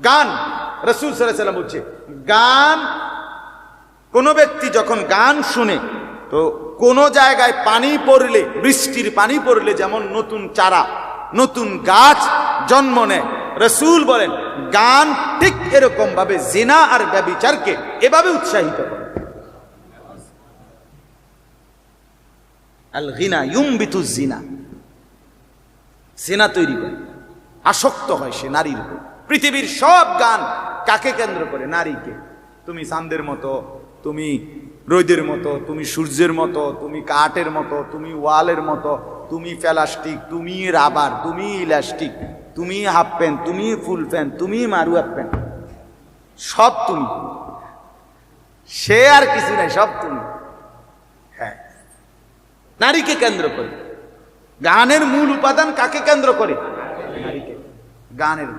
গান, রাসূল সাল্লাল্লাহু আলাইহি ওয়াসাল্লাম বলছে গান, কোন ব্যক্তি যখন গান শুনে, তো কোন জায়গায় পানি পড়লে, বৃষ্টির পানি পড়লে যেমন নতুন চারা, নতুন গাছ জন্ম নেয়, রাসূল বলেন গান ঠিক এরকম ভাবে জিনা আর ব্যভিচারকে এভাবে উৎসাহিত করে। আল গিনা ইউমবিতু জিনা, জিনা তৈরি করে, আসক্ত হয় সে নারীর উপর। পৃথিবীর সব গান কাকে কেন্দ্র করে? নারীকে। তুমি চাঁদের মতো, তুমি রোদের মতো, তুমি সূর্যের মতো, তুমি কাঠের মতো, তুমি ওয়ালের মতো, তুমি প্লাস্টিক, তুমি রাবার, তুমি ইলাস্টিক, তুমি হাফ প্যান্ট, তুমি ফুল প্যান্ট, তুমি মারুয়া প্যান্ট, সব তুমি। সে আর কিছু নাই, সব তুমি। হ্যাঁ, নারীকে কেন্দ্র করে। গানের মূল উপাদান কাকে কেন্দ্র করে? নারীকে। গানের